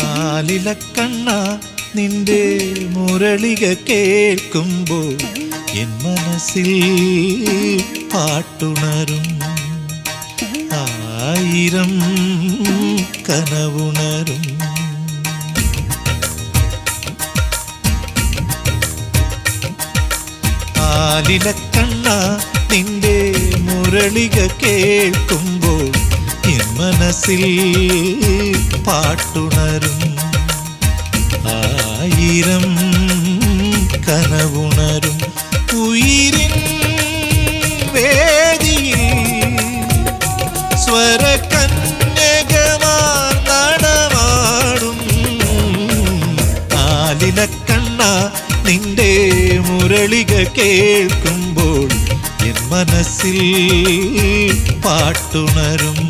ആലിലക്കണ്ണ നിന്റെ മുരളിക കേൾക്കുമ്പോൾ എൻ മനസ്സിൽ പാട്ടുണരും, ആയിരം കനവുണരും. ആലിലക്കണ്ണ നിന്റെ മുരളിക കേൾക്കുമ്പോൾ എൻ മനസ്സിൽ പാട്ടുണരും, ആയിരം കനവുണരും. ഉയിരിൻ വേദിയിൽ സ്വരകന്യകമാർ നടമാടും. ആലിലക്കണ്ണ നിന്റെ മുരളിക കേൾക്കുമ്പോൾ എൻ മനസ്സിൽ പാട്ടുണരും.